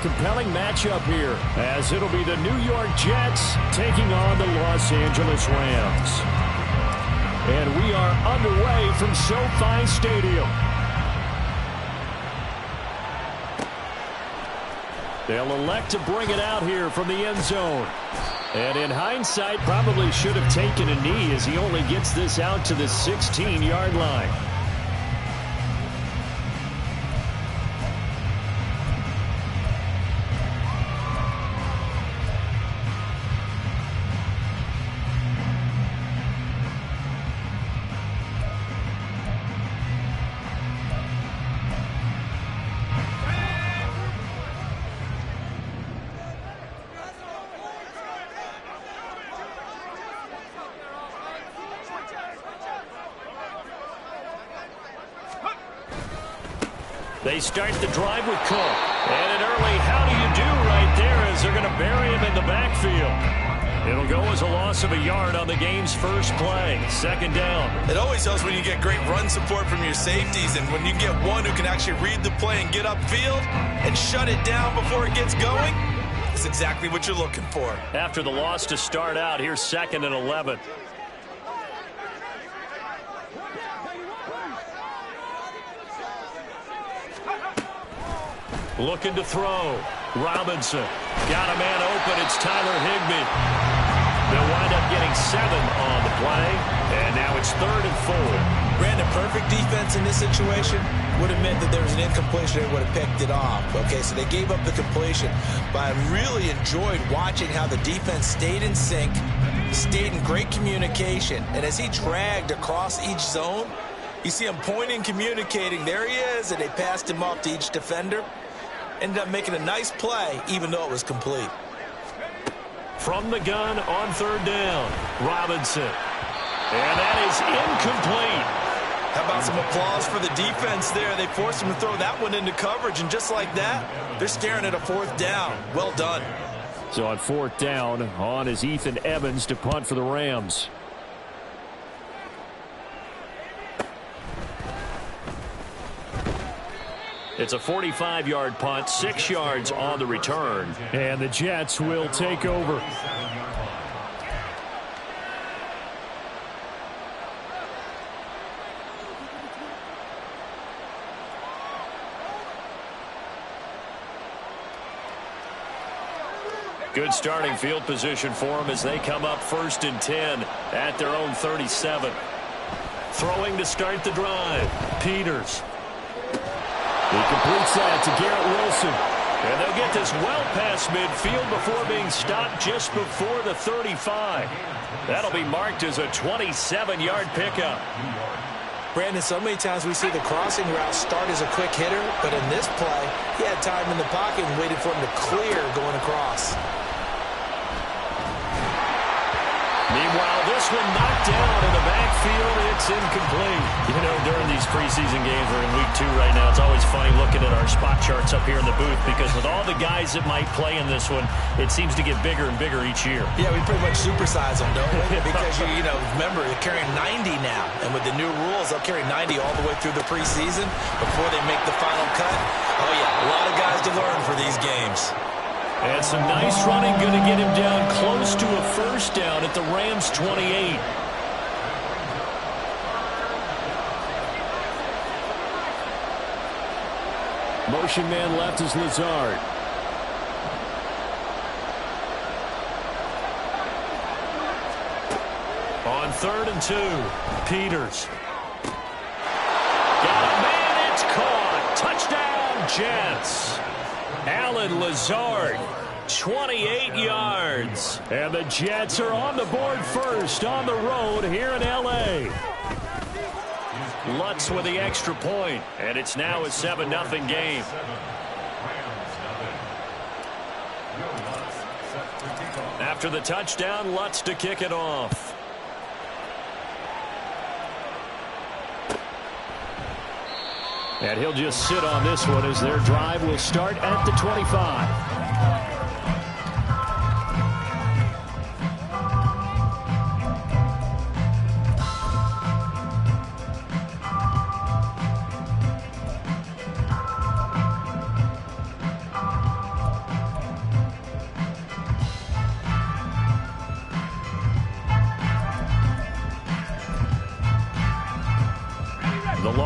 compelling matchup here, as it'll be the New York Jets taking on the Los Angeles Rams. And we are underway from SoFi Stadium. They'll elect to bring it out here from the end zone. And in hindsight, probably should have taken a knee as he only gets this out to the 16-yard line. They start the drive with Cook. And an early how do you do right there as they're going to bury him in the backfield. It'll go as a loss of a yard on the game's first play. Second down. It always helps when you get great run support from your safeties, and when you get one who can actually read the play and get upfield and shut it down before it gets going, that's exactly what you're looking for. After the loss to start out, here's 2nd and 11. Looking to throw. Robinson. Got a man open. It's Tyler Higbee. They'll wind up getting 7 on the play. And now it's 3rd and 4. Brandon, perfect defense in this situation would have meant that there was an incompletion. They would have picked it off. Okay, so they gave up the completion. But I really enjoyed watching how the defense stayed in sync, stayed in great communication. And as he dragged across each zone, you see him pointing, communicating. There he is, and they passed him off to each defender. Ended up making a nice play, even though it was complete. From the gun on 3rd down, Robinson. And that is incomplete. How about some applause for the defense there? They forced him to throw that one into coverage, and just like that, they're staring at a 4th down. Well done. So on 4th down, on is Ethan Evans to punt for the Rams. It's a 45-yard punt, 6 yards on the return. And the Jets will take over. Good starting field position for them as they come up 1st and 10 at their own 37. Throwing to start the drive. Peters. He completes that to Garrett Wilson. And they'll get this well past midfield before being stopped just before the 35. That'll be marked as a 27-yard pickup. Brandon, so many times we see the crossing route start as a quick hitter, but in this play, he had time in the pocket and waited for him to clear going across. Meanwhile, this one knocked down in the backfield. It's incomplete. You know, during these preseason games, we're in week 2 right now. It's always funny looking at our spot charts up here in the booth because with all the guys that might play in this one, it seems to get bigger and bigger each year. Yeah, we pretty much supersize them, don't we? Because, you know, remember, they're carrying 90 now. And with the new rules, they'll carry 90 all the way through the preseason before they make the final cut. Oh, yeah, a lot of guys to learn for these games. And some nice running, going to get him down close to a 1st down at the Rams' 28. Motion man left is Lazard. On 3rd and 2, Peters. Got a man, it's caught. Touchdown, Jets. Allen Lazard, 28 yards. And the Jets are on the board first on the road here in L.A. Lutz with the extra point, and it's now a 7-0 game. After the touchdown, Lutz to kick it off. And he'll just sit on this one as their drive will start at the 25.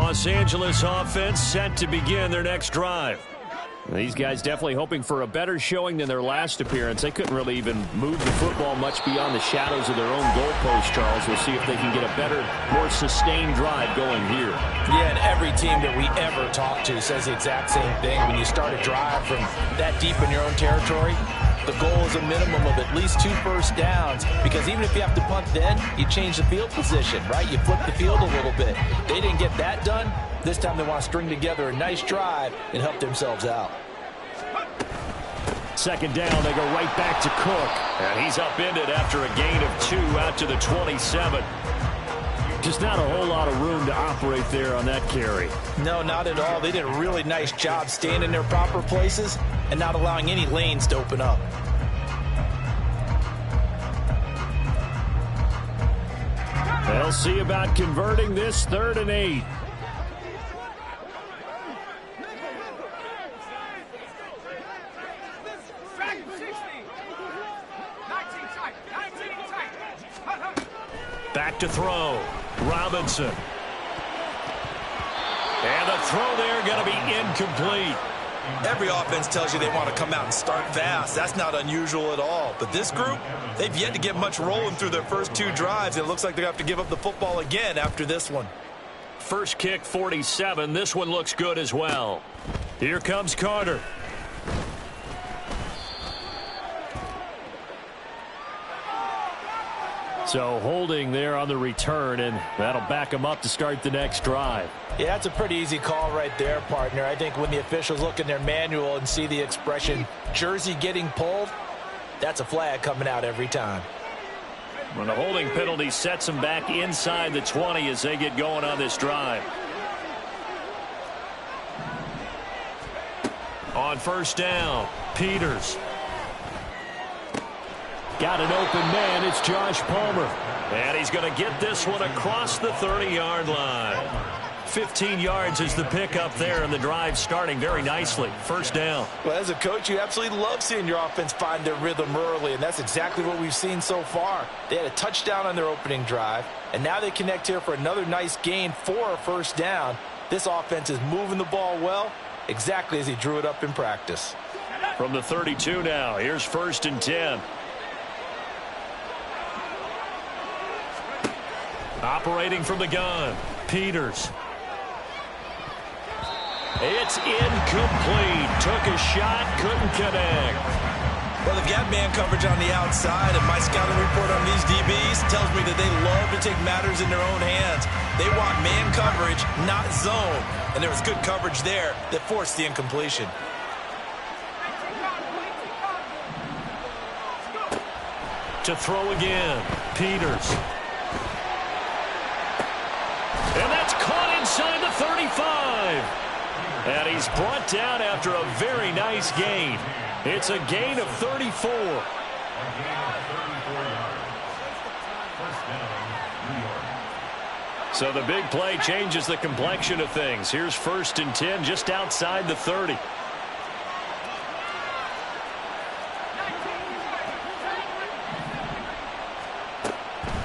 Los Angeles offense set to begin their next drive. These guys definitely hoping for a better showing than their last appearance. They couldn't really even move the football much beyond the shadows of their own goalpost, Charles. We'll see if they can get a better, more sustained drive going here. Yeah, and every team that we ever talk to says the exact same thing. When you start a drive from that deep in your own territory, the goal is a minimum of at least 2 first downs, because even if you have to punt then, you change the field position, right? You flip the field a little bit. They didn't get that done. This time they want to string together a nice drive and help themselves out. Second down, they go right back to Cook. And he's upended after a gain of 2 out to the 27. Just not a whole lot of room to operate there on that carry. No, not at all. They did a really nice job staying in their proper places and not allowing any lanes to open up. They'll see about converting this 3rd and 8. Back to throw. Robinson. And the throw there going to be incomplete. Every offense tells you they want to come out and start fast. That's not unusual at all. But this group, they've yet to get much rolling through their first 2 drives. It looks like they're going to have to give up the football again after this one. First kick, 47. This one looks good as well. Here comes Carter. So holding there on the return, and that'll back them up to start the next drive. Yeah, that's a pretty easy call right there, partner. I think when the officials look in their manual and see the expression jersey getting pulled, that's a flag coming out every time. When the holding penalty sets them back inside the 20 as they get going on this drive. On first down, Peters. Got an open man. It's Josh Palmer. And he's going to get this one across the 30-yard line. 15 yards is the pickup there, and the drive starting very nicely. First down. Well, as a coach, you absolutely love seeing your offense find their rhythm early, and that's exactly what we've seen so far. They had a touchdown on their opening drive, and now they connect here for another nice gain for a first down. This offense is moving the ball well, exactly as he drew it up in practice. From the 32 now, here's 1st and 10. Operating from the gun, Peters. It's incomplete. Took a shot, couldn't connect. Well, they've got man coverage on the outside, and my scouting report on these DBs tells me that they love to take matters in their own hands. They want man coverage, not zone. And there was good coverage there that forced the incompletion. To throw again, Peters. And that's caught inside the 35. And he's brought down after a very nice gain. It's a gain of 34. So the big play changes the complexion of things. Here's 1st and 10 just outside the 30.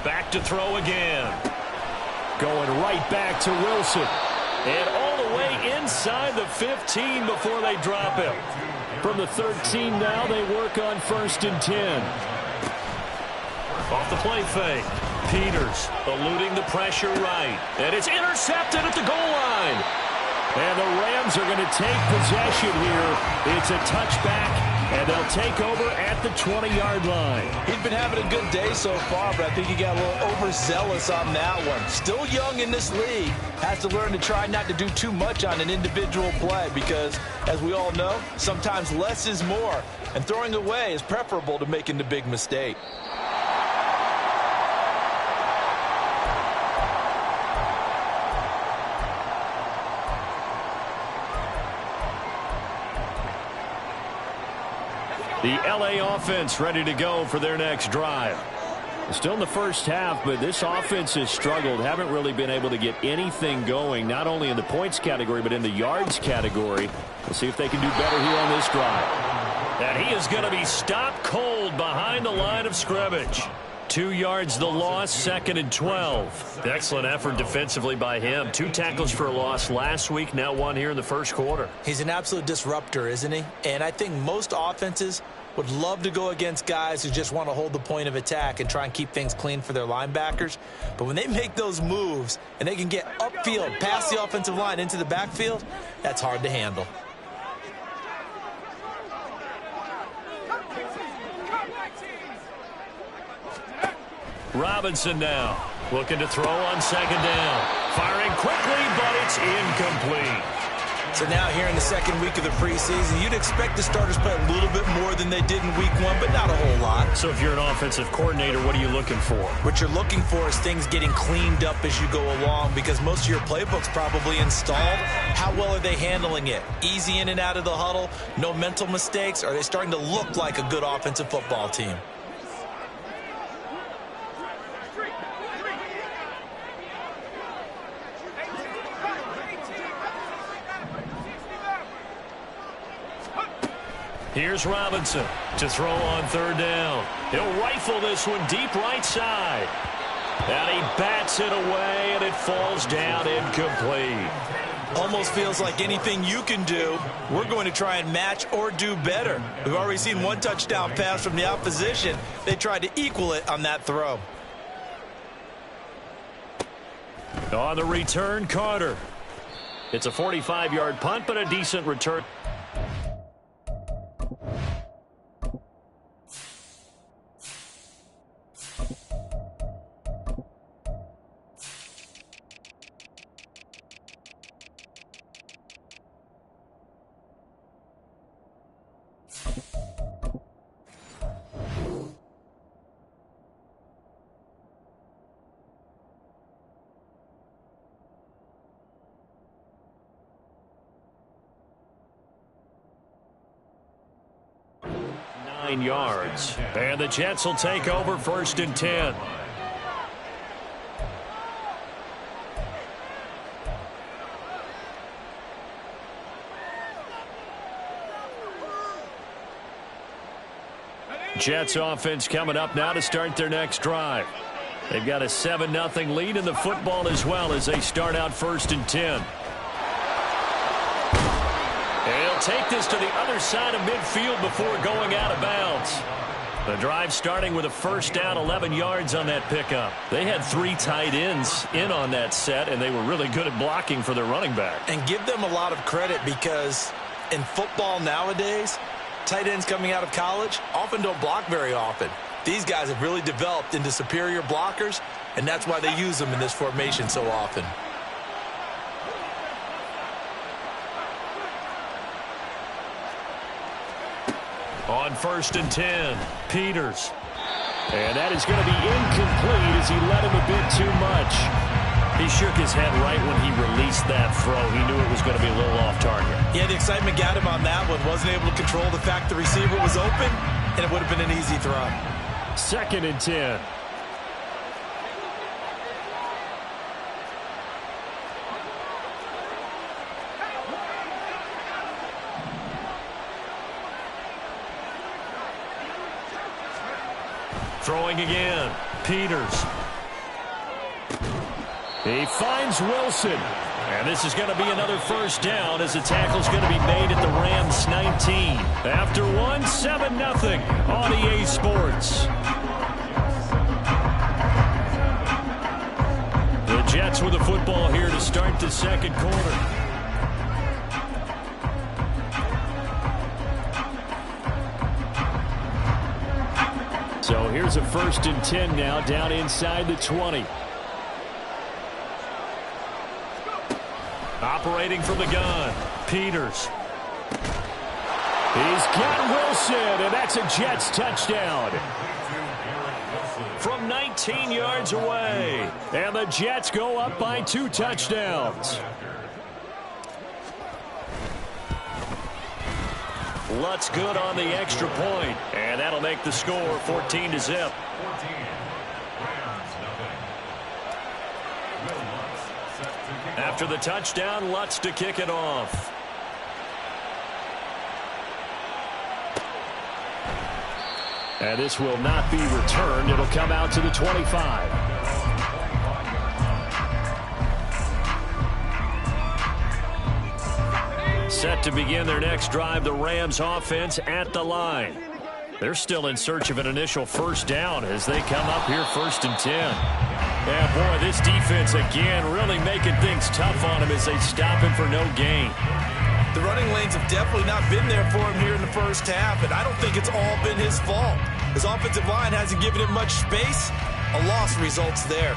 Back to throw again. Going right back to Wilson. And all the way inside the 15 before they drop him. From the 13 now, they work on 1st and 10. Off the play fake. Peters eluding the pressure right. And it's intercepted at the goal line. And the Rams are going to take possession here. It's a touchback. And they'll take over at the 20-yard line. He's been having a good day so far, but I think he got a little overzealous on that one. Still young in this league. Has to learn to try not to do too much on an individual play because, as we all know, sometimes less is more. And throwing away is preferable to making the big mistake. The L.A. offense ready to go for their next drive. Still in the first half, but this offense has struggled. Haven't really been able to get anything going, not only in the points category, but in the yards category. We'll see if they can do better here on this drive. And he is going to be stopped cold behind the line of scrimmage. 2 yards the loss, 2nd and 12. Excellent effort defensively by him. 2 tackles for a loss last week, now 1 here in the first quarter. He's an absolute disruptor, isn't he? And I think most offenses would love to go against guys who just want to hold the point of attack and try and keep things clean for their linebackers. But when they make those moves and they can get upfield, past the offensive line into the backfield, that's hard to handle. Robinson now looking to throw on 2nd down. Firing quickly, but it's incomplete. So now here in the 2nd week of the preseason, you'd expect the starters play a little bit more than they did in week 1, but not a whole lot. So if you're an offensive coordinator, what are you looking for? What you're looking for is things getting cleaned up as you go along, because most of your playbook's probably installed. How well are they handling it? Easy in and out of the huddle, no mental mistakes? Are they starting to look like a good offensive football team? Here's Robinson to throw on 3rd down. He'll rifle this one deep right side. And he bats it away, and it falls down incomplete. Almost feels like anything you can do, we're going to try and match or do better. We've already seen 1 touchdown pass from the opposition. They tried to equal it on that throw. On the return, Carter. It's a 45-yard punt, but a decent return. Yards. And the Jets will take over 1st and 10. Jets offense coming up now to start their next drive. They've got a 7-0 lead in the football as well as they start out 1st and 10. Take this to the other side of midfield before going out of bounds. The drive starting with a 1st down, 11 yards on that pickup. They had 3 tight ends in on that set, and they were really good at blocking for their running back. And give them a lot of credit, because in football nowadays, tight ends coming out of college often don't block very often. These guys have really developed into superior blockers, and that's why they use them in this formation so often. On 1st and 10, Peters. And that is going to be incomplete as he let him a bit too much. He shook his head right when he released that throw. He knew it was going to be a little off target. Yeah, the excitement got him on that one. Wasn't able to control the fact the receiver was open, and it would have been an easy throw. 2nd and 10. Throwing again, Peters. He finds Wilson. And this is going to be another 1st down as the tackle's going to be made at the Rams 19. After 1, 7-0 on EA Sports. The Jets with the football here to start the 2nd quarter. So here's a 1st and 10 now down inside the 20. Operating from the gun, Peters. He's got Wilson, and that's a Jets touchdown. From 19 yards away, and the Jets go up by 2 touchdowns. Lutz good on the extra point, and that'll make the score 14-0. After the touchdown, Lutz to kick it off. And this will not be returned. It'll come out to the 25. Set to begin their next drive, the Rams offense at the line. They're still in search of an initial first down as they come up here 1st and 10. Yeah, boy, this defense again really making things tough on him as they stop him for no gain. The running lanes have definitely not been there for him here in the first half, and I don't think it's all been his fault. His offensive line hasn't given him much space. A loss results there.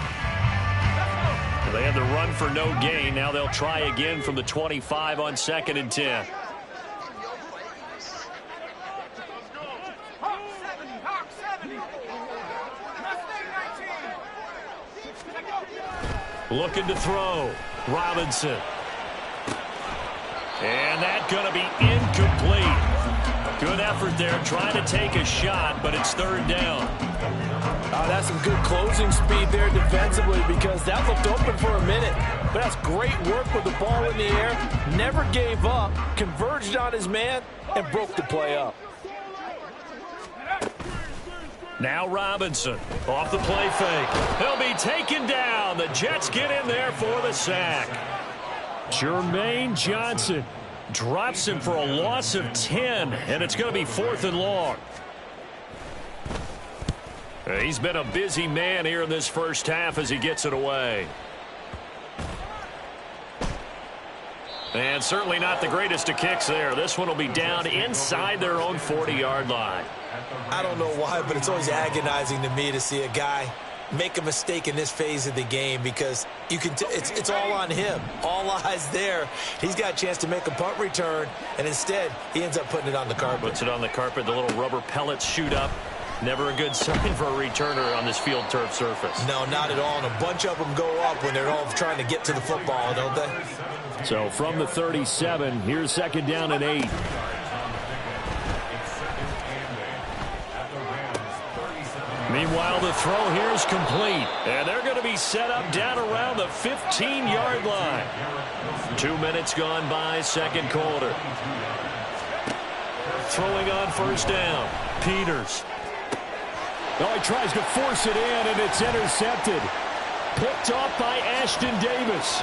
They had the run for no gain. Now they'll try again from the 25 on 2nd and 10. Looking to throw. Robinson. And that's going to be incomplete. Good effort there, trying to take a shot, but it's 3rd down. That's some good closing speed there defensively because that looked open for a minute. But that's great work with the ball in the air. Never gave up, converged on his man, and broke the play up. Now Robinson off the play fake. He'll be taken down. The Jets get in there for the sack. Jermaine Johnson drops him for a loss of 10, and it's going to be 4th and long. He's been a busy man here in this first half as he gets it away. And certainly not the greatest of kicks there. This one will be down inside their own 40-yard line. I don't know why, but it's always agonizing to me to see a guy make a mistake in this phase of the game because you can it's all on him. All eyes there. He's got a chance to make a punt return, and instead he ends up putting it on the carpet. Puts it on the carpet. The little rubber pellets shoot up. Never a good sign for a returner on this field turf surface. No, not at all. And a bunch of them go up when they're all trying to get to the football, don't they? So from the 37, here's 2nd down and 8. Meanwhile, the throw here is complete. And they're going to be set up down around the 15-yard line. 2 minutes gone by, 2nd quarter. Throwing on 1st down. Peters. Oh, he tries to force it in, and it's intercepted. Picked off by Ashton Davis.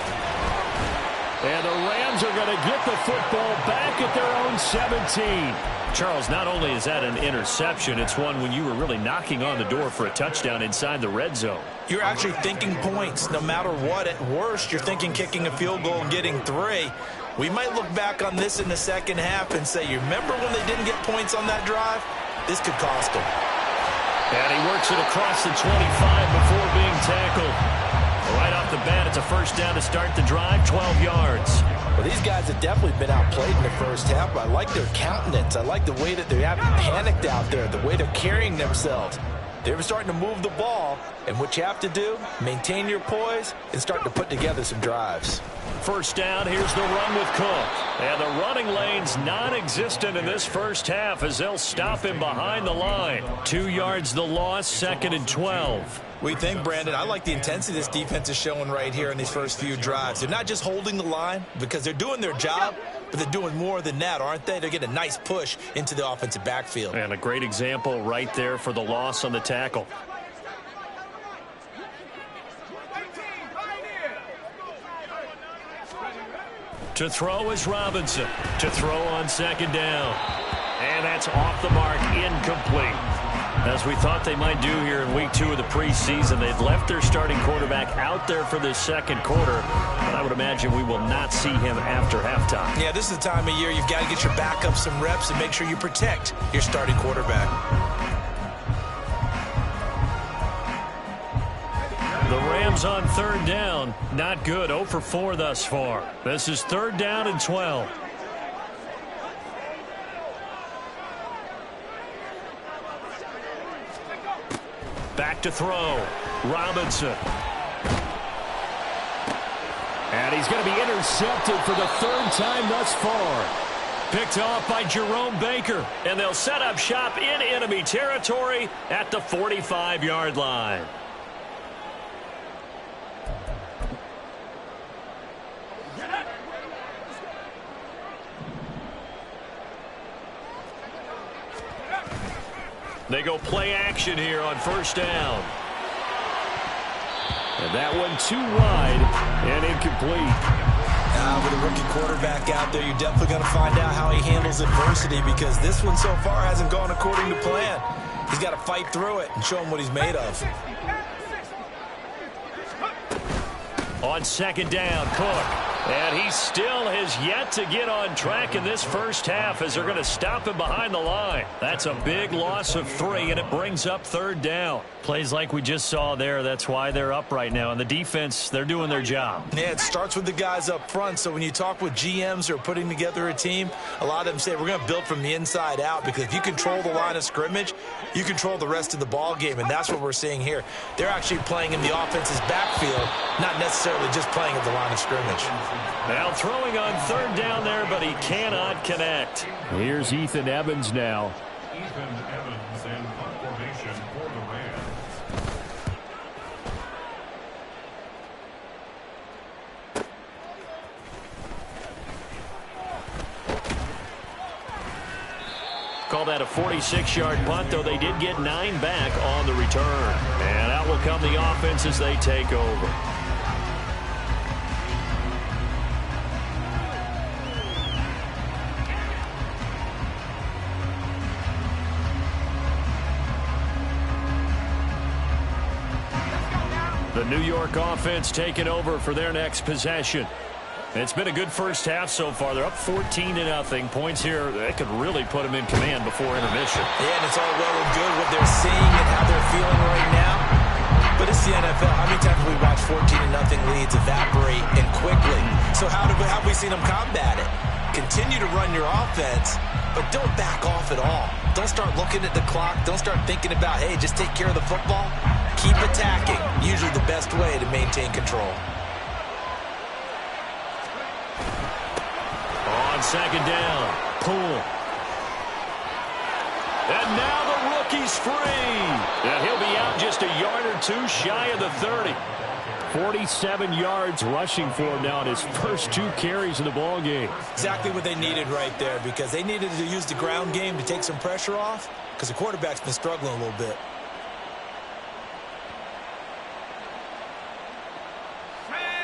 And the Rams are going to get the football back at their own 17. Charles, not only is that an interception, it's one when you were really knocking on the door for a touchdown inside the red zone. You're actually thinking points no matter what. At worst, you're thinking kicking a field goal and getting 3. We might look back on this in the second half and say, you remember when they didn't get points on that drive? This could cost them. And he works it across the 25 before being tackled. Right off the bat, it's a 1st down to start the drive, 12 yards. Well, these guys have definitely been outplayed in the first half, but I like their countenance. I like the way that they haven't panicked out there, the way they're carrying themselves. They're starting to move the ball, and what you have to do, maintain your poise and start to put together some drives. 1st down, here's the run with Cook. And the running lane's non-existent in this first half as they'll stop him behind the line. 2 yards the loss, 2nd and 12. We think, Brandon, I like the intensity this defense is showing right here in these first few drives. They're not just holding the line because they're doing their job, but they're doing more than that, aren't they? They're getting a nice push into the offensive backfield. And a great example right there for the loss on the tackle. To throw is Robinson. To throw on 2nd down. And that's off the mark, incomplete. As we thought they might do here in week 2 of the preseason, they've left their starting quarterback out there for this 2nd quarter. But I would imagine we will not see him after halftime. Yeah, this is the time of year you've got to get your backup some reps and make sure you protect your starting quarterback. The Rams on 3rd down. Not good. 0 for 4 thus far. This is 3rd down and 12. Back to throw. Robinson. And he's going to be intercepted for the 3rd time thus far. Picked off by Jerome Baker. And they'll set up shop in enemy territory at the 45-yard line. They go play action here on first down. And that one too wide and incomplete. With a rookie quarterback out there, you're definitely going to find out how he handles adversity, because this one so far hasn't gone according to plan. He's got to fight through it and show him what he's made of. On second down, Cook. And he still has yet to get on track in this first half as they're going to stop him behind the line. That's a big loss of 3, and it brings up third down. Plays like we just saw there, that's why they're up right now. And the defense, they're doing their job. Yeah, it starts with the guys up front. So when you talk with GMs who are putting together a team, a lot of them say we're going to build from the inside out, because if you control the line of scrimmage, you control the rest of the ball game, and that's what we're seeing here. They're actually playing in the offense's backfield, not necessarily just playing at the line of scrimmage. Now throwing on third down there, but he cannot connect. Here's Ethan Evans now. Ethan Evans in formation for the Rams. Call that a 46-yard punt, though they did get 9 back on the return. And out will come the offense as they take over. The New York offense taking over for their next possession. It's been a good first half so far. They're up 14-0. Points here that could really put them in command before intermission. Yeah, and it's all well and good what they're seeing and how they're feeling right now. But it's the NFL. How many times have we watched 14-0 leads evaporate and quickly? So how have we seen them combat it? Continue to run your offense, but don't back off at all. Don't start looking at the clock. Don't start thinking about, hey, just take care of the football. Keep attacking. Usually the best way to maintain control. On second down, Poole. And now the rookie's free. And he'll be out just a yard or two shy of the 30. 47 yards rushing for him now in his first 2 carries in the ball game. Exactly what they needed right there, because they needed to use the ground game to take some pressure off, because the quarterback's been struggling a little bit.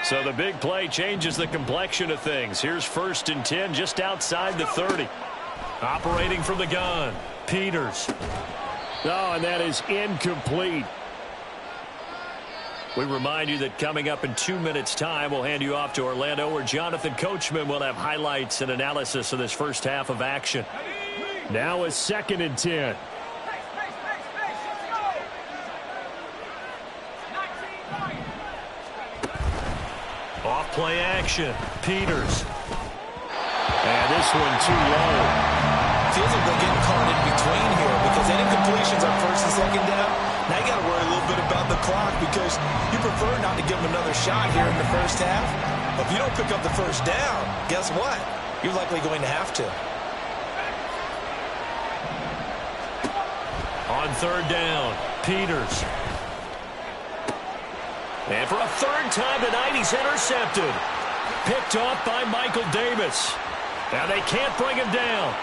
So the big play changes the complexion of things. Here's 1st and 10 just outside the 30. Operating from the gun, Peters. Oh, and that is incomplete. We remind you that coming up in 2 minutes' time, we'll hand you off to Orlando, where Jonathan Coachman will have highlights and analysis of this first half of action. Now is 2nd and 10. Off play action, Peters. And this one too low. Feels like they're getting caught in between here, because any completions on 1st and 2nd down, now you got to worry a little bit about the clock, because you prefer not to give them another shot here in the first half. But if you don't pick up the first down, guess what? You're likely going to have to. On 3rd down, Peters. And for a 3rd time tonight, he's intercepted. Picked off by Michael Davis. Now they can't bring him down.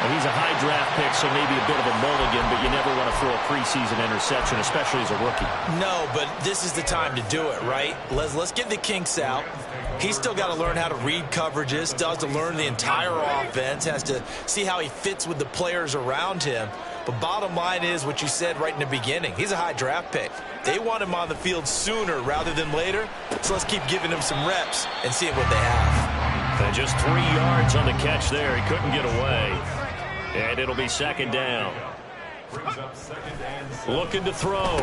And he's a high draft pick, so maybe a bit of a mulligan, but you never want to throw a preseason interception, especially as a rookie. No, but this is the time to do it, right? Let's get the kinks out. He's still got to learn how to read coverages, still has to learn the entire offense, has to see how he fits with the players around him. But bottom line is what you said right in the beginning. He's a high draft pick. They want him on the field sooner rather than later, so let's keep giving him some reps and seeing what they have. And just 3 yards on the catch there. He couldn't get away. And it'll be 2nd down. Looking to throw.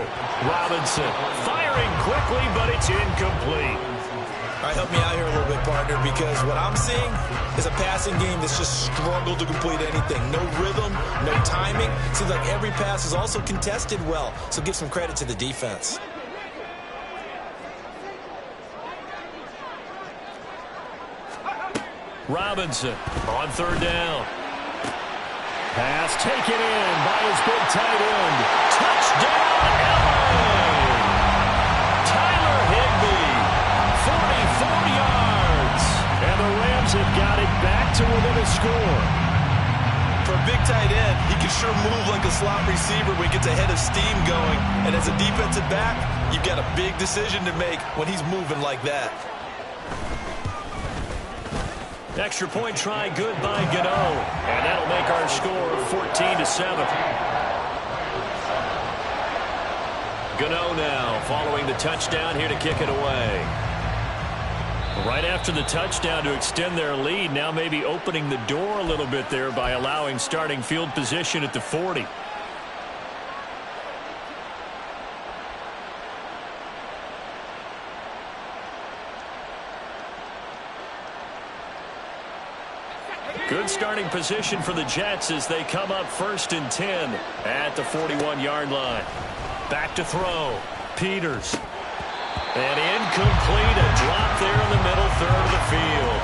Robinson firing quickly, but it's incomplete. All right, help me out here a little bit, partner, because what I'm seeing is a passing game that's just struggled to complete anything. No rhythm, no timing. Seems like every pass is also contested well, so give some credit to the defense. Robinson on 3rd down. Pass taken in by his big tight end. Touchdown, LA! Tyler Higbee, 44 yards. And the Rams have got it back to within a score. For a big great tight end. He can sure move like a slot receiver when he gets a head of steam going. And as a defensive back, you've got a big decision to make when he's moving like that. Extra point try good by Gano. And that'll make our score 14-7. Gano now following the touchdown here to kick it away. Right after the touchdown to extend their lead, now maybe opening the door a little bit there by allowing starting field position at the 40. Good starting position for the Jets as they come up 1st and 10 at the 41-yard line. Back to throw. Peters. And incomplete, a drop there in the middle third of the field.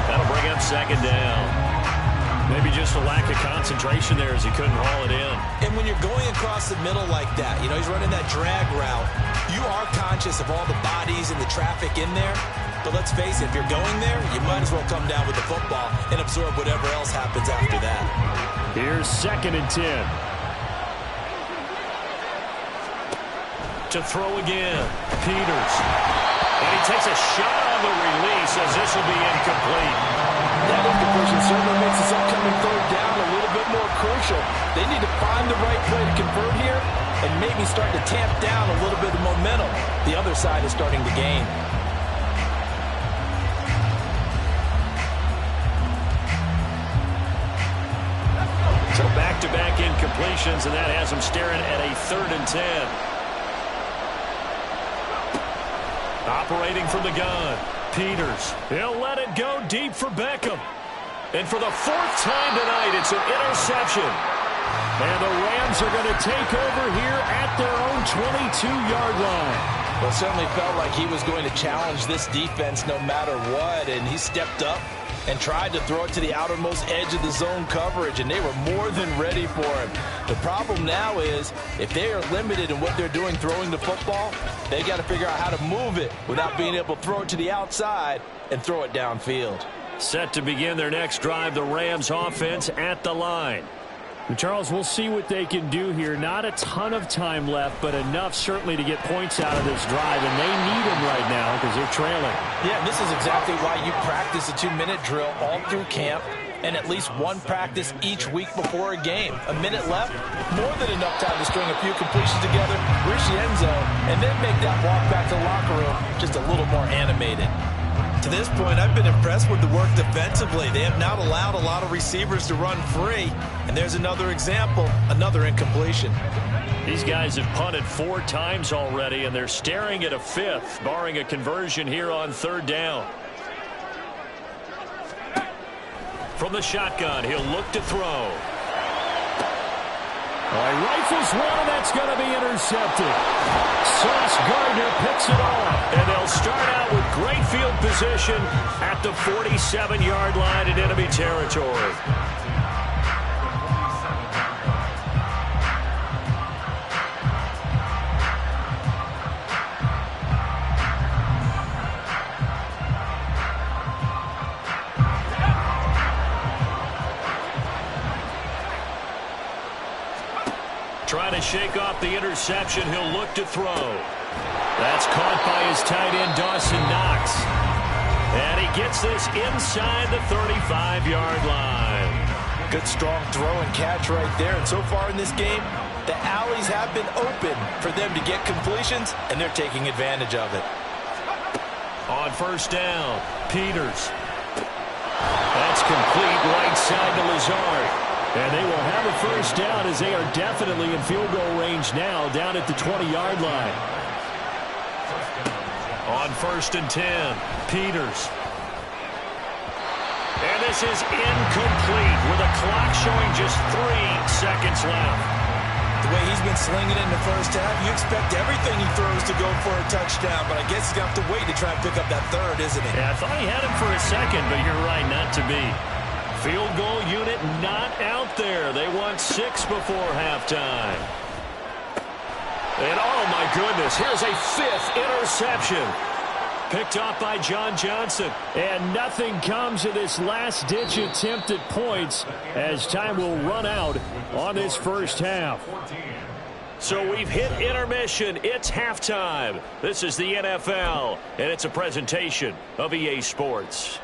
That'll bring up 2nd down. Maybe just a lack of concentration there as he couldn't haul it in. And when you're going across the middle like that, you know, he's running that drag route, you are conscious of all the bodies and the traffic in there. But let's face it, if you're going there, you might as well come down with the football and absorb whatever else happens after that. Here's 2nd and 10. To throw again, Peters. And he takes a shot on the release as this will be incomplete. That incompletion certainly makes this upcoming 3rd down a little bit more crucial. They need to find the right play to convert here and maybe start to tamp down a little bit of momentum. The other side is starting to gain. So back-to-back incompletions, and that has him staring at a 3rd and 10. Operating from the gun, Peters. He'll let it go deep for Beckham. And for the 4th time tonight, it's an interception. And the Rams are going to take over here at their own 22-yard line. Well, it certainly felt like he was going to challenge this defense no matter what, and he stepped up and tried to throw it to the outermost edge of the zone coverage, and they were more than ready for him. The problem now is if they are limited in what they're doing throwing the football, they got to figure out how to move it without being able to throw it to the outside and throw it downfield. Set to begin their next drive, the Rams offense at the line. Charles, we'll see what they can do here. Not a ton of time left, but enough certainly to get points out of this drive, and they need them right now because they're trailing. Yeah, this is exactly why you practice a 2-minute drill all through camp and at least one practice each week before a game. A minute left, more than enough time to string a few completions together, reach the end zone, and then make that walk back to the locker room just a little more animated. To this point, I've been impressed with the work defensively. They have not allowed a lot of receivers to run free. And there's another example, another incompletion. These guys have punted 4 times already, and they're staring at a 5th, barring a conversion here on 3rd down. From the shotgun, he'll look to throw. Rifles one, and that's going to be intercepted. Sauce Gardner picks it off. And they'll start out with great field position at the 47-yard line in enemy territory. Trying to shake off the interception. He'll look to throw. That's caught by his tight end, Dawson Knox. And he gets this inside the 35-yard line. Good, strong throw and catch right there. And so far in this game, the alleys have been open for them to get completions, and they're taking advantage of it. On 1st down, Peters. That's complete right side to Lazard. And they will have a 1st down as they are definitely in field goal range now down at the 20-yard line. On 1st and 10, Peters. And this is incomplete with a clock showing just 3 seconds left. The way he's been slinging it in the first half, you expect everything he throws to go for a touchdown, but I guess he's going to have to wait to try and pick up that 3rd, isn't he? Yeah, I thought he had him for a second, but you're right, not to be. Field goal unit not out there. They want 6 before halftime. And oh my goodness, here's a 5th interception. Picked off by John Johnson. And nothing comes of this last-ditch attempt at points as time will run out on this first half. So we've hit intermission. It's halftime. This is the NFL, and it's a presentation of EA Sports.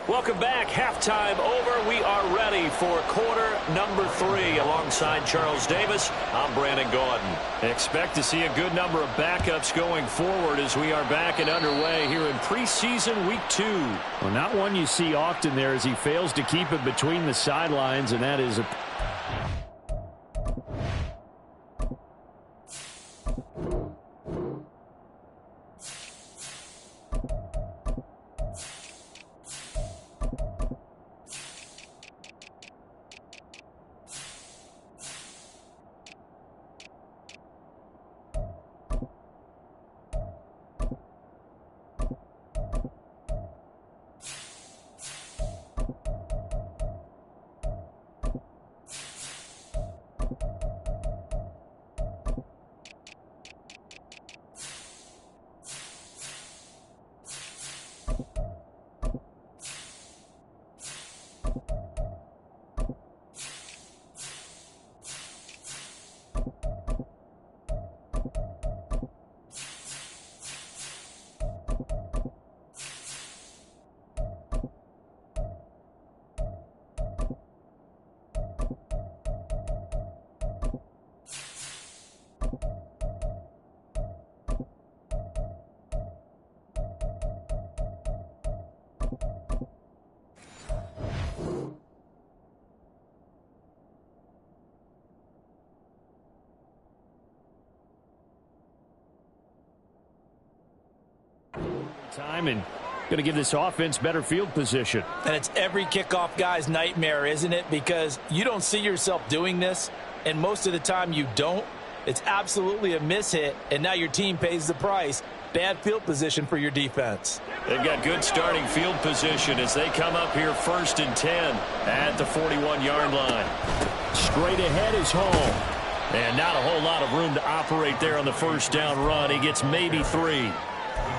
Welcome back. Halftime over. We are ready for quarter number 3. Alongside Charles Davis, I'm Brandon Gaudin. Expect to see a good number of backups going forward as we are back and underway here in preseason week 2. Well, not one you see often there as he fails to keep it between the sidelines, and that is a... time and going to give this offense better field position. And it's every kickoff guy's nightmare, isn't it? Because you don't see yourself doing this, and most of the time you don't. It's absolutely a mishit, and now your team pays the price. Bad field position for your defense. They've got good starting field position as they come up here 1st and 10 at the 41-yard line. Straight ahead is home. And not a whole lot of room to operate there on the first down run. He gets maybe 3.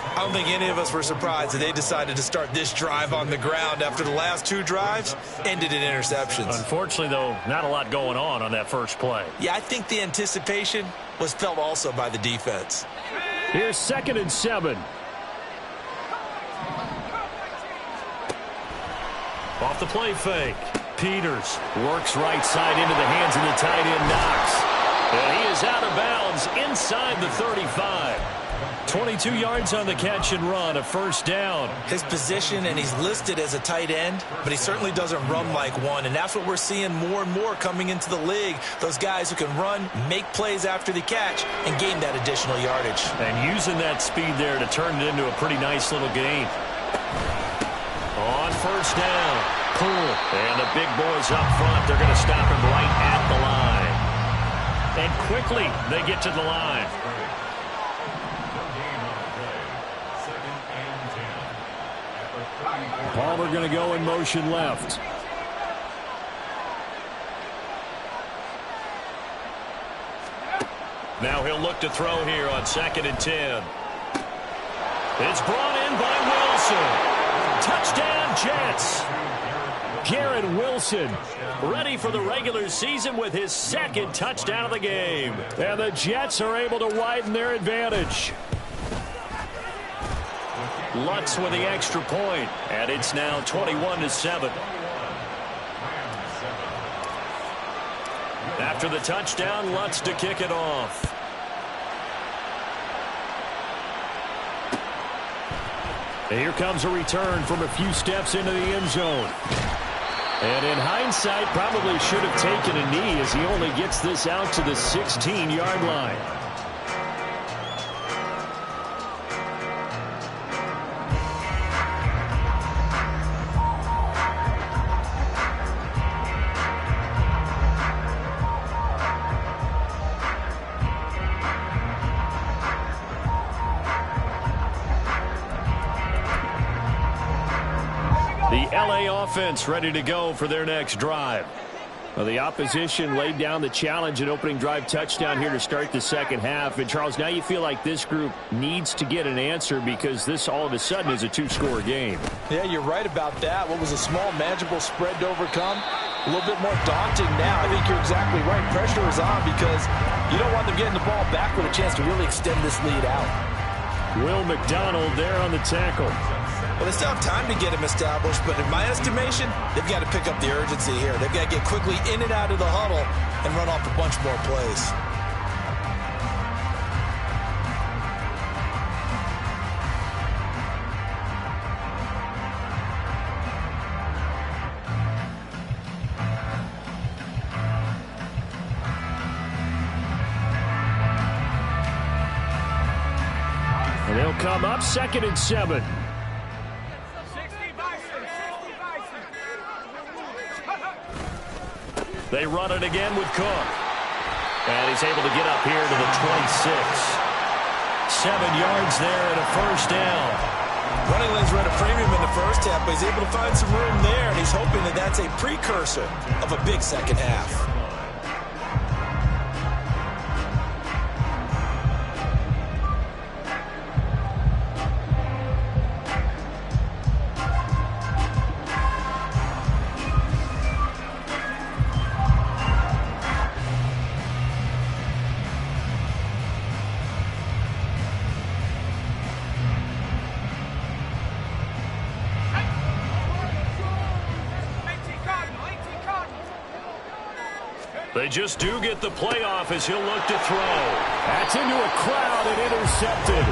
I don't think any of us were surprised that they decided to start this drive on the ground after the last 2 drives ended in interceptions. Unfortunately, though, not a lot going on that first play. Yeah, I think the anticipation was felt also by the defense. Here's 2nd and 7. Off the play fake. Peters works right side into the hands of the tight end Knox. And he is out of bounds inside the 35. 22 yards on the catch and run, a first down. His position, and he's listed as a tight end, but he certainly doesn't run like one, and that's what we're seeing more and more coming into the league. Those guys who can run, make plays after the catch, and gain that additional yardage. And using that speed there to turn it into a pretty nice little gain. On first down, Poole, and the big boys up front, they're going to stop him right at the line. And quickly, they get to the line. Palmer going to go in motion left. Now he'll look to throw here on 2nd and 10. It's brought in by Wilson. Touchdown, Jets. Garrett Wilson Ready for the regular season with his 2nd touchdown of the game. And the Jets are able to widen their advantage. Lutz with the extra point, and it's now 21-7. After the touchdown, Lutz to kick it off. And here comes a return from a few steps into the end zone. And in hindsight, probably should have taken a knee as he only gets this out to the 16-yard line. The LA offense ready to go for their next drive. Well, the opposition laid down the challenge, an opening drive touchdown here to start the second half. And, Charles, now you feel like this group needs to get an answer because this all of a sudden is a two-score game. Yeah, you're right about that. What was a small, manageable spread to overcome, a little bit more daunting now. I think you're exactly right. Pressure is on because you don't want them getting the ball back with a chance to really extend this lead out. Will McDonald there on the tackle. Well, they still have time to get him established, but in my estimation, they've got to pick up the urgency here. They've got to get quickly in and out of the huddle and run off a bunch more plays. And they'll come up 2nd and 7. They run it again with Cook. And he's able to get up here to the 26. 7 yards there and a first down. Running lanes were at a premium in the first half, but he's able to find some room there, and he's hoping that that's a precursor of a big second half. They just do get the playoff as he'll look to throw. That's into a crowd and intercepted.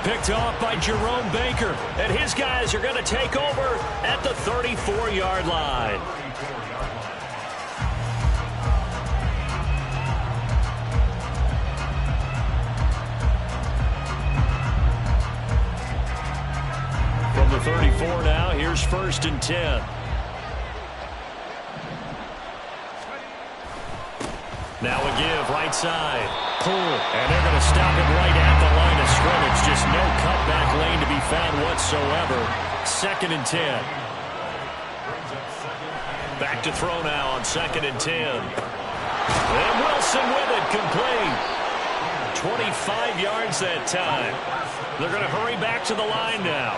Picked off by Jerome Baker. And his guys are going to take over at the 34-yard line. From the 34 now, here's 1st and 10. Now a give, right side. Pull, and they're going to stop it right at the line of scrimmage. Just no cutback lane to be found whatsoever. 2nd and 10. Back to throw now on 2nd and 10. And Wilson with it, complete. 25 yards that time. They're going to hurry back to the line now.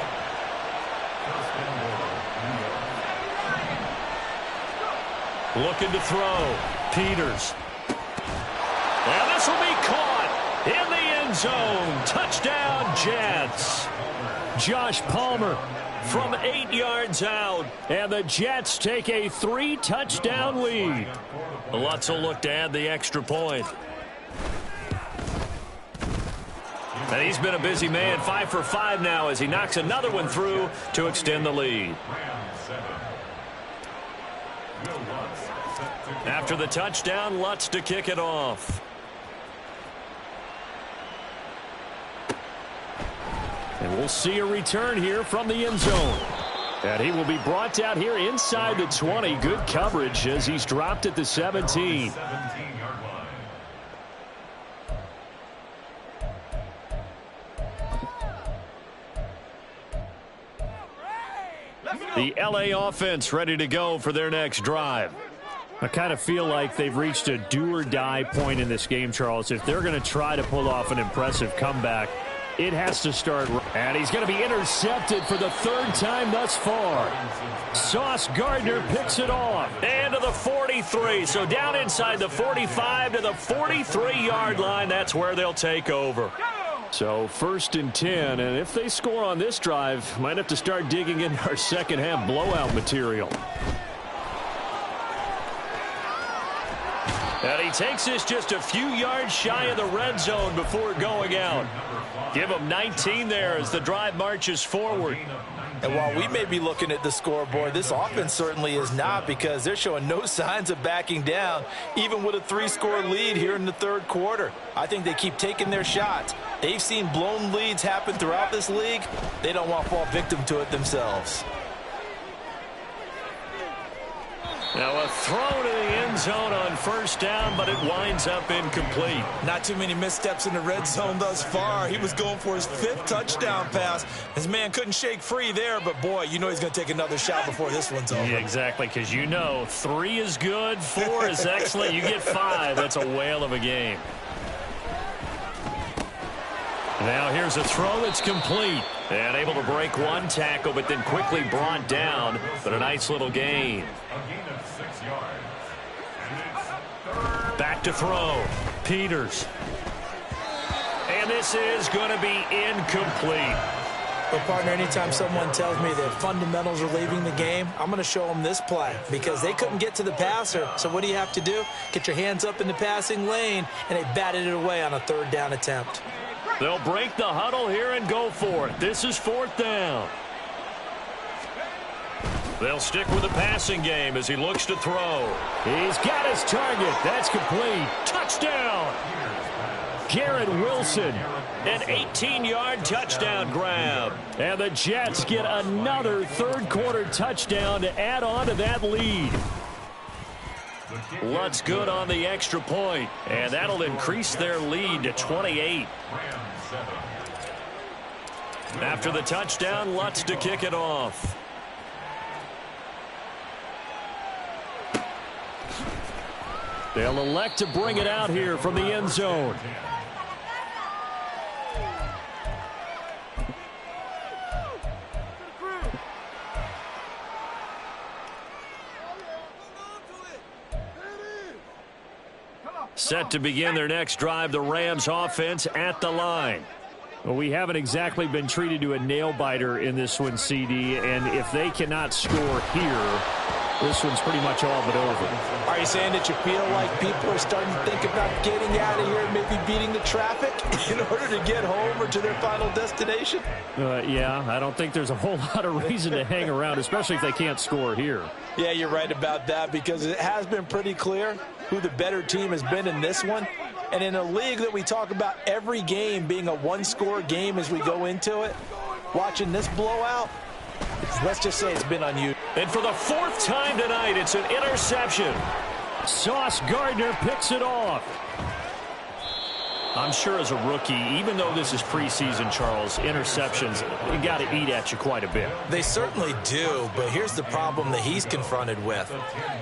Looking to throw. Peters. And this will be caught in the end zone. Touchdown, Jets. Josh Palmer from 8 yards out. And the Jets take a 3-touchdown lead. Lutz will look to add the extra point. And he's been a busy man, 5 for 5 now as he knocks another one through to extend the lead. After the touchdown, Lutz to kick it off. And we'll see a return here from the end zone. And he will be brought down here inside the 20. Good coverage as he's dropped at the 17. The LA offense ready to go for their next drive. I kind of feel like they've reached a do-or-die point in this game, Charles. If they're going to try to pull off an impressive comeback, it has to start. And he's going to be intercepted for the 3rd time thus far. Sauce Gardner picks it off. And to the 43. So down inside the 45 to the 43-yard line. That's where they'll take over. So 1st and 10. And if they score on this drive, might have to start digging into our second half blowout material. And he takes this just a few yards shy of the red zone before going out. Give him 19 there as the drive marches forward. And while we may be looking at the scoreboard, this offense certainly is not, because they're showing no signs of backing down, even with a 3-score lead here in the 3rd quarter. I think they keep taking their shots. They've seen blown leads happen throughout this league. They don't want to fall victim to it themselves. Now a throw to the end zone on first down, but it winds up incomplete. Not too many missteps in the red zone thus far. He was going for his 5th touchdown pass. His man couldn't shake free there, but boy, you know he's going to take another shot before this one's over. Yeah, exactly, because you know 3 is good, 4 is excellent. You get 5. That's a whale of a game. Now here's a throw that's complete. And able to break one tackle, but then quickly brought down. But a nice little gain. A gain of 6 yards. And it's Back to throw. Peters. And this is going to be incomplete. But, partner, anytime someone tells me that fundamentals are leaving the game, I'm going to show them this play because they couldn't get to the passer. So what do you have to do? Get your hands up in the passing lane, and they batted it away on a 3rd down attempt. They'll break the huddle here and go for it. This is 4th down. They'll stick with the passing game as he looks to throw. He's got his target. That's complete. Touchdown. Garrett Wilson. An 18-yard touchdown grab. And the Jets get another 3rd-quarter touchdown to add on to that lead. Lutz good on the extra point, and that'll increase their lead to 28. After the touchdown, Lutz to kick it off. They'll elect to bring it out here from the end zone. Set to begin their next drive, the Rams offense at the line. Well, we haven't exactly been treated to a nail-biter in this one, CD, and if they cannot score here, this one's pretty much all but over. Are you saying that you feel like people are starting to think about getting out of here, maybe beating the traffic in order to get home or to their final destination? Yeah, I don't think there's a whole lot of reason to hang around, especially if they can't score here. Yeah, you're right about that because it has been pretty clear who the better team has been in this one. And in a league that we talk about every game being a one-score game as we go into it, watching this blowout, let's just say it's been unusual. And for the 4th time tonight, it's an interception. Sauce Gardner picks it off. I'm sure as a rookie, even though this is preseason, Charles, interceptions, you got to eat at you quite a bit. They certainly do, but here's the problem that he's confronted with.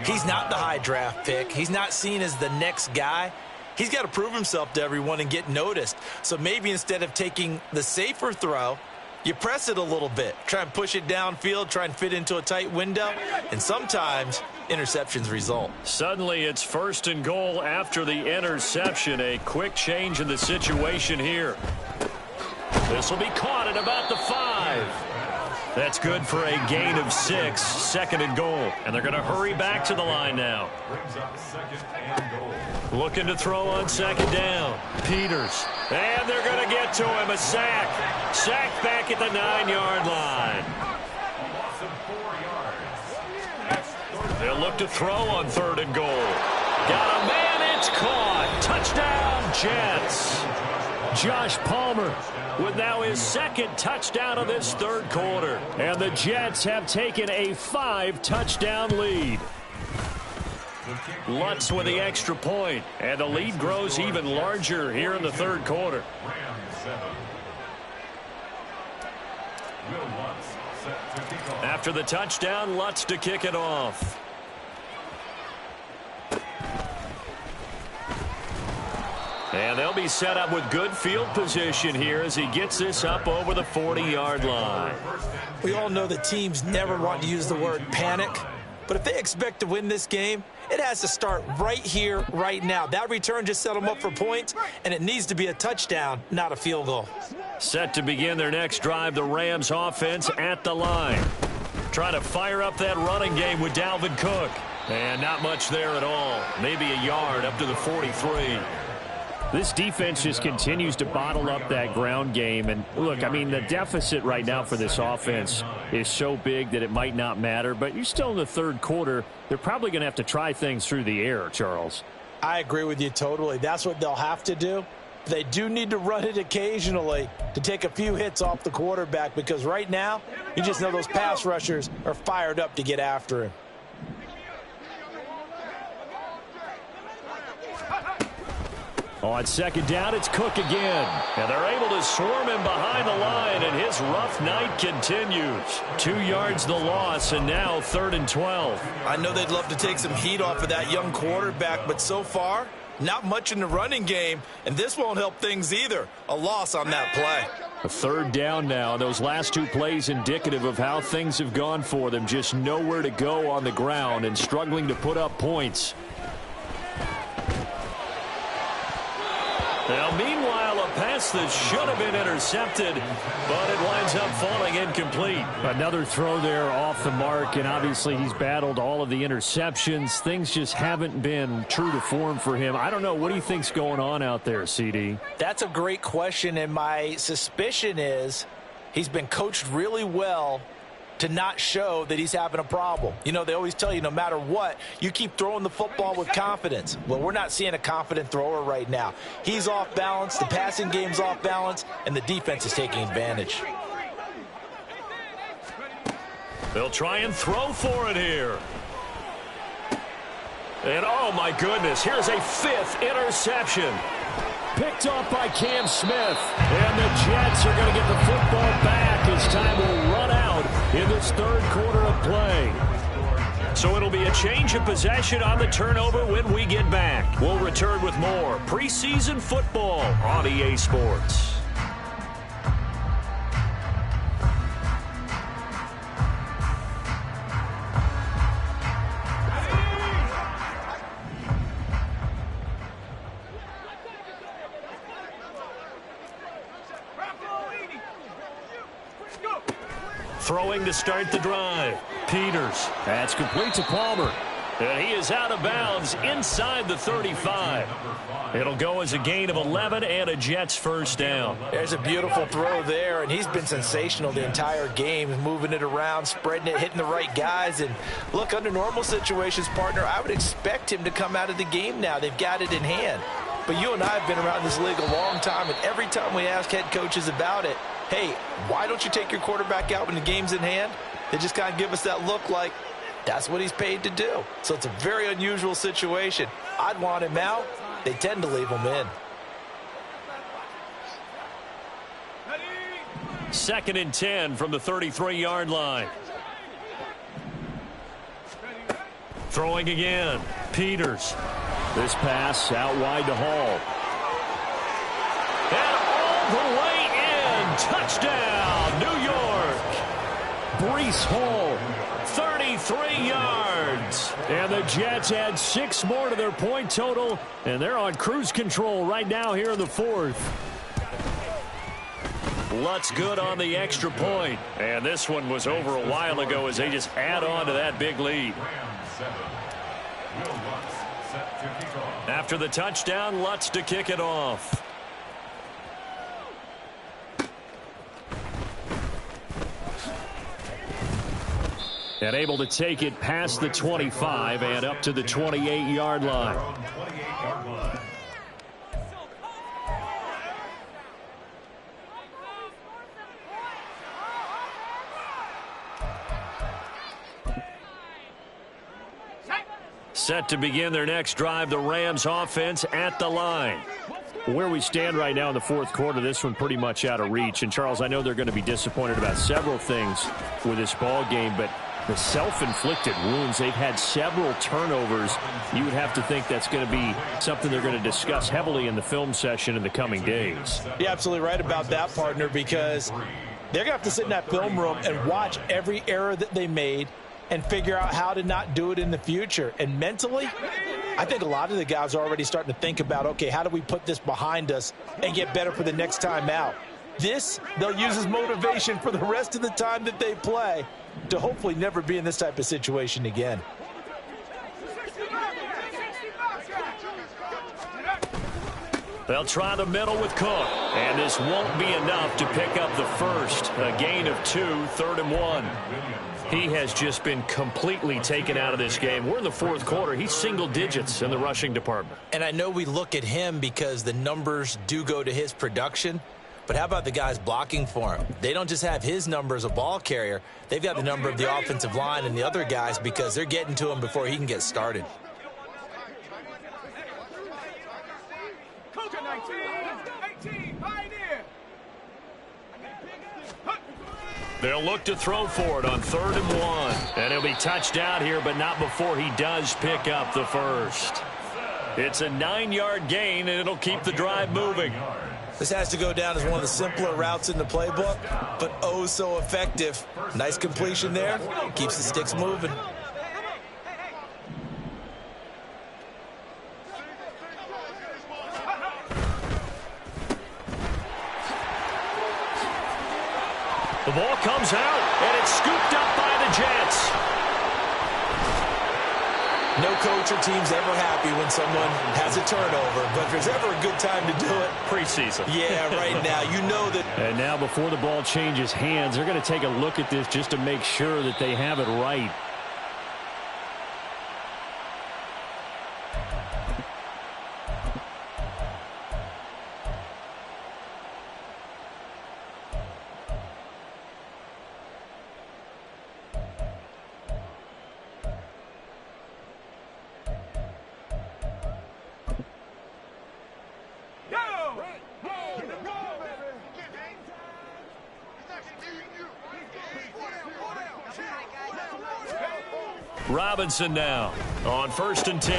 He's not the high draft pick. He's not seen as the next guy. He's got to prove himself to everyone and get noticed. So maybe instead of taking the safer throw, you press it a little bit. Try and push it downfield, try and fit into a tight window, and sometimes interceptions result. Suddenly it's 1st and goal after the interception. A quick change in the situation here. This will be caught at about the 5. That's good for a gain of 6, 2nd and goal. And they're going to hurry back to the line now. Looking to throw on 2nd down. Peters. And they're going to get to him. A sack. Sacked back at the 9-yard line. They'll look to throw on 3rd and goal. Got a man. It's caught. Touchdown, Jets. Josh Palmer with now his 2nd touchdown of this 3rd quarter. And the Jets have taken a 5-touchdown lead. Lutz with the extra point, and the lead grows even larger here in the 3rd quarter. After the touchdown, Lutz to kick it off. And they'll be set up with good field position here as he gets this up over the 40-yard line. We all know that teams never want to use the word panic, but if they expect to win this game, it has to start right here, right now. That return just set them up for points, and it needs to be a touchdown, not a field goal. Set to begin their next drive, the Rams offense at the line. Trying to fire up that running game with Dalvin Cook. And not much there at all. Maybe a yard up to the 43. This defense just continues to bottle up that ground game. And look, I mean, the deficit right now for this offense is so big that it might not matter. But you're still in the 3rd quarter. They're probably going to have to try things through the air, Charles. I agree with you totally. That's what they'll have to do. They do need to run it occasionally to take a few hits off the quarterback because right now, you just know those pass rushers are fired up to get after him. On second down, it's Cook again. And they're able to swarm him behind the line, and his rough night continues. 2 yards the loss, and now 3rd and 12. I know they'd love to take some heat off of that young quarterback, but so far, not much in the running game, and this won't help things either. A loss on that play. A 3rd down now. Those last 2 plays indicative of how things have gone for them. Just nowhere to go on the ground and struggling to put up points. Now, meanwhile, a pass that should have been intercepted, but it winds up falling incomplete. Another throw there off the mark, and obviously he's battled all of the interceptions. Things just haven't been true to form for him. I don't know. What do you think's going on out there, CD? That's a great question, and my suspicion is he's been coached really well to not show that he's having a problem. You know, they always tell you no matter what, you keep throwing the football with confidence. Well, we're not seeing a confident thrower right now. He's off balance, the passing game's off balance, and the defense is taking advantage. They'll try and throw for it here. And oh my goodness, here's a 5th interception. Picked off by Cam Smith. And the Jets are going to get the football back as time will run out in this 3rd quarter of play. So it'll be a change of possession on the turnover when we get back. We'll return with more preseason football on EA Sports. Throwing to start the drive. Peters. That's complete to Palmer. And he is out of bounds inside the 35. It'll go as a gain of 11 and a Jets 1st down. There's a beautiful throw there, and he's been sensational the entire game, moving it around, spreading it, hitting the right guys. And look, under normal situations, partner, I would expect him to come out of the game now. They've got it in hand. But you and I have been around this league a long time, and every time we ask head coaches about it, hey, why don't you take your quarterback out when the game's in hand? They just kind of give us that look like that's what he's paid to do. So it's a very unusual situation. I'd want him out. They tend to leave him in. 2nd and 10 from the 33-yard line. Throwing again. Peters. This pass out wide to Hall. And all the way in. Touchdown, New York. Breece Hall. 33 yards. And the Jets add 6 more to their point total, and they're on cruise control right now here in the 4th. Lutz good on the extra point. And this one was over a while ago as they just add on to that big lead. After the touchdown, Lutz to kick it off. And able to take it past the 25 and up to the 28-yard line. Set to begin their next drive, the Rams offense at the line. Where we stand right now in the 4th quarter, this one pretty much out of reach. And, Charles, I know they're going to be disappointed about several things with this ball game, but the self-inflicted wounds, they've had several turnovers. You would have to think that's going to be something they're going to discuss heavily in the film session in the coming days. You're absolutely right about that, partner, because they're going to have to sit in that film room and watch every error that they made and figure out how to not do it in the future. And mentally, I think a lot of the guys are already starting to think about, okay, how do we put this behind us and get better for the next time out? This, they'll use as motivation for the rest of the time that they play to hopefully never be in this type of situation again. They'll try the middle with Cook. And this won't be enough to pick up the first. A gain of 2, 3rd and 1. He has just been completely taken out of this game. We're in the 4th quarter. He's single digits in the rushing department. And I know we look at him because the numbers do go to his production. But how about the guys blocking for him? They don't just have his number as a ball carrier. They've got the number of the offensive line and the other guys because they're getting to him before he can get started. They'll look to throw for it on 3rd and 1. And he'll be touched out here, but not before he does pick up the first. It's a 9-yard gain, and it'll keep the drive moving. This has to go down as one of the simpler routes in the playbook, but oh so effective. Nice completion there. Keeps the sticks moving. The ball comes out, and it's scooped up by the Jets. No coach or team's ever happy when someone has a turnover, but if there's ever a good time to do it, Preseason. Yeah, right now. You know that. And now before the ball changes hands, they're going to take a look at this just to make sure that they have it right. Robinson now on 1st and 10.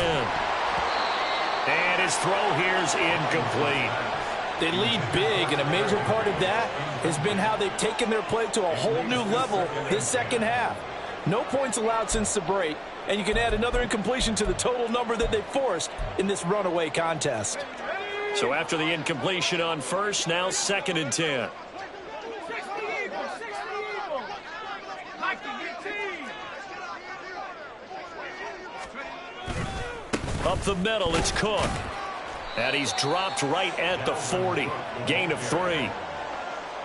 And his throw here's incomplete. They lead big, and a major part of that has been how they've taken their play to a whole new level this second half. No points allowed since the break, and you can add another incompletion to the total number that they forced in this runaway contest. So after the incompletion on 1st, now 2nd and 10. Up the middle, it's Cook. And he's dropped right at the 40. Gain of 3.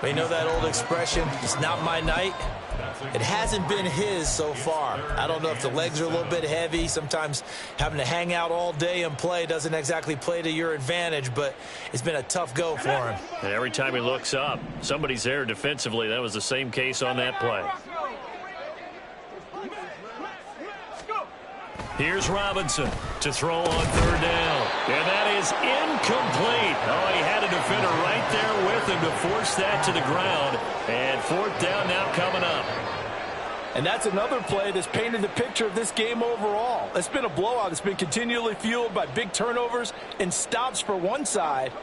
You know that old expression, it's not my night? It hasn't been his so far. I don't know if the legs are a little bit heavy. Sometimes having to hang out all day and play doesn't exactly play to your advantage, but it's been a tough go for him. And every time he looks up, somebody's there defensively. That was the same case on that play. Here's Robinson to throw on 3rd down. And that is incomplete. Oh, he had a defender right there with him to force that to the ground. And 4th down now coming up. And that's another play that's painted the picture of this game overall. It's been a blowout. It's been continually fueled by big turnovers and stops for one side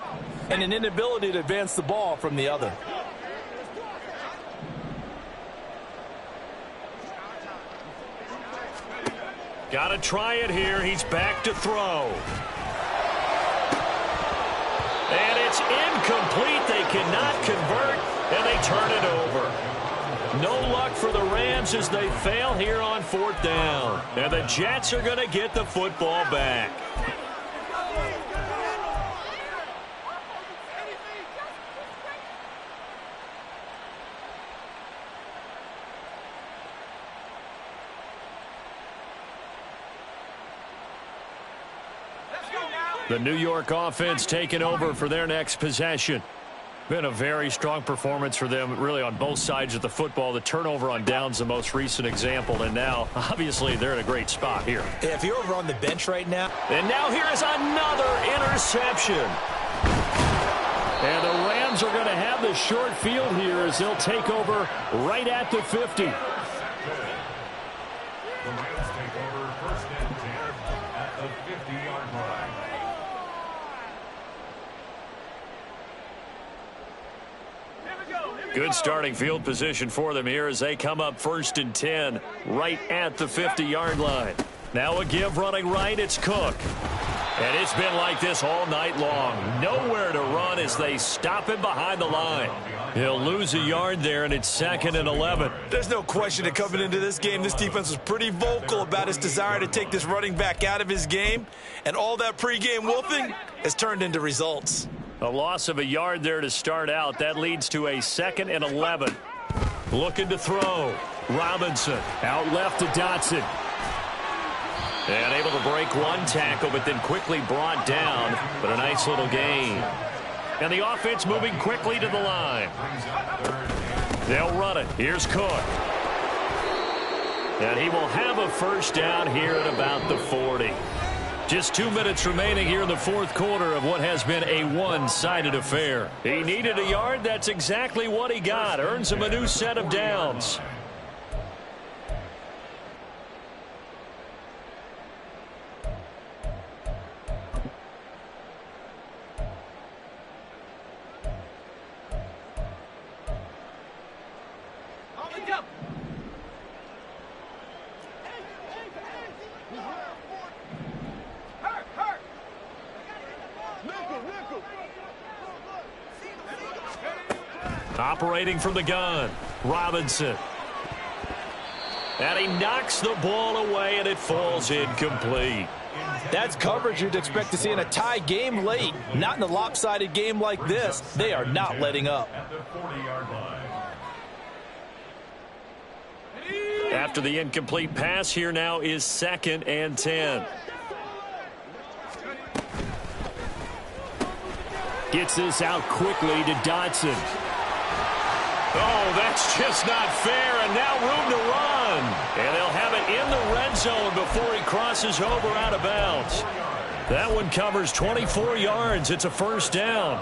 and an inability to advance the ball from the other. Got to try it here. He's back to throw. And it's incomplete. They cannot convert, and they turn it over. No luck for the Rams as they fail here on 4th down. And the Jets are going to get the football back. The New York offense taking over for their next possession. Been a very strong performance for them, really, on both sides of the football. The turnover on downs, the most recent example, and now, obviously, they're in a great spot here. Yeah, if you're over on the bench right now. And now here is another interception. And the Rams are going to have the short field here as they'll take over right at the 50. The Rams take over 1st and 10 at the 50-yard line. Good starting field position for them here as they come up 1st and 10 right at the 50-yard line. Now a give running right, it's Cook. And it's been like this all night long. Nowhere to run as they stop him behind the line. He'll lose a yard there, and it's 2nd and 11. There's no question that coming into this game, this defense was pretty vocal about its desire to take this running back out of his game. And all that pregame wolfing has turned into results. A loss of a yard there to start out. That leads to a 2nd and 11. Looking to throw. Robinson out left to Dotson. And able to break one tackle, but then quickly brought down. But a nice little gain. And the offense moving quickly to the line. They'll run it. Here's Cook. And he will have a 1st down here at about the 40. Just 2 minutes remaining here in the fourth quarter of what has been a one-sided affair. He needed a yard. That's exactly what he got. Earns him a new set of downs. Operating from the gun, Robinson. And he knocks the ball away, and it falls incomplete. That's coverage you'd expect to see in a tie game late. Not in a lopsided game like this. They are not letting up. At the 40-yard line. After the incomplete pass, here now is 2nd and 10. Gets this out quickly to Dotson. Oh, that's just not fair, and now room to run. And they'll have it in the red zone before he crosses over out of bounds. That one covers 24 yards. It's a first down.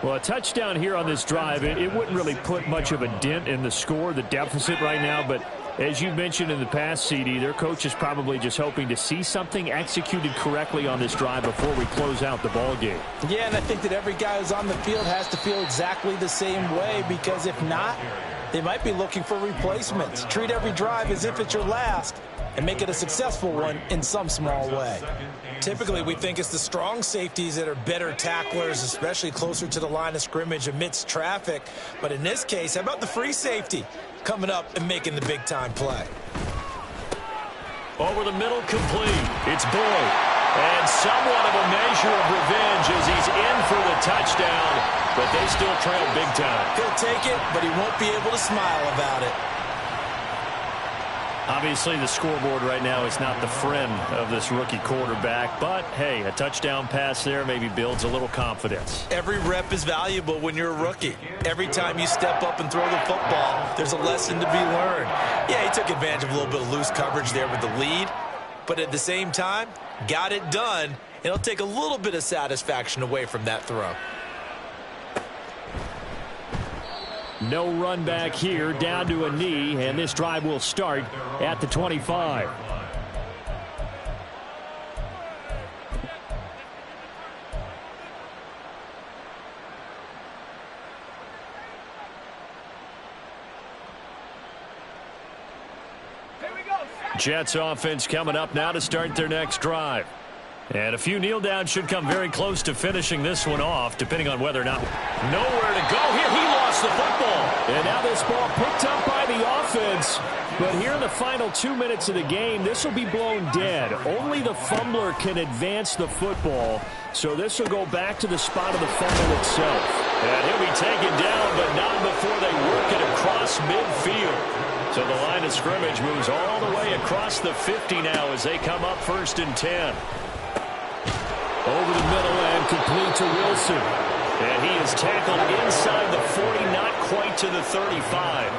Well, a touchdown here on this drive, it wouldn't really put much of a dent in the score, the deficit right now, but as you mentioned in the past, CD, their coach is probably just hoping to see something executed correctly on this drive before we close out the ball game. Yeah, and I think that every guy who's on the field has to feel exactly the same way, because if not, they might be looking for replacements. Treat every drive as if it's your last and make it a successful one in some small way. Typically, we think it's the strong safeties that are better tacklers, especially closer to the line of scrimmage amidst traffic. But in this case, how about the free safety coming up and making the big-time play? Over the middle, complete. It's Boyd. And somewhat of a measure of revenge as he's in for the touchdown, but they still trail big time. He'll take it, but he won't be able to smile about it. Obviously, the scoreboard right now is not the friend of this rookie quarterback, but, hey, a touchdown pass there maybe builds a little confidence. Every rep is valuable when you're a rookie. Every time you step up and throw the football, there's a lesson to be learned. Yeah, he took advantage of a little bit of loose coverage there with the lead, but at the same time, got it done. It'll take a little bit of satisfaction away from that throw. No run back here, down to a knee, and this drive will start at the 25. Jets offense coming up now to start their next drive. And a few kneel downs should come very close to finishing this one off, depending on whether or not. Nowhere to go here. He lost the football. And now this ball picked up by the offense. But here in the final 2 minutes of the game, this will be blown dead. Only the fumbler can advance the football. So this will go back to the spot of the fumble itself. And he'll be taken down, but not before they work it across midfield. So the line of scrimmage moves all the way across the 50 now as they come up 1st and 10. Over the middle and complete to Wilson. And he is tackled inside the 40, not quite to the 35.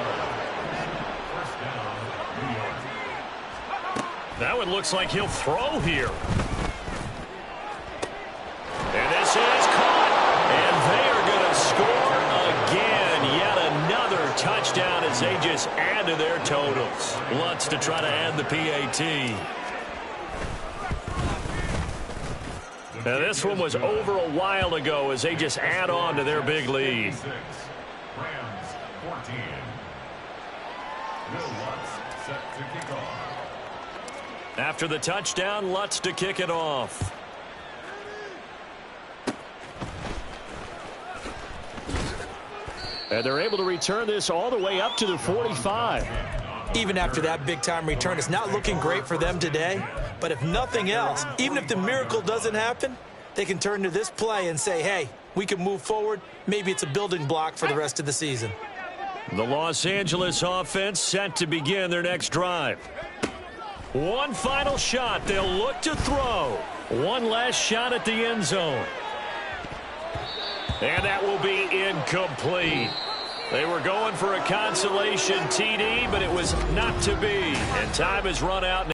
That one looks like he'll throw here. And this is caught. And they are going to score again. Yet another touchdown as they just add to their totals. Lutz to try to add the PAT. Now, this one was over a while ago as they just add on to their big lead. Rams 14. Will Lutz set to kick off. After the touchdown, Lutz to kick it off. And they're able to return this all the way up to the 45. Even after that big-time return, it's not looking great for them today. But if nothing else, even if the miracle doesn't happen, they can turn to this play and say, hey, we can move forward. Maybe it's a building block for the rest of the season. The Los Angeles offense set to begin their next drive. One final shot. They'll look to throw. One last shot at the end zone. And that will be incomplete. They were going for a consolation TD, but it was not to be. And time has run out.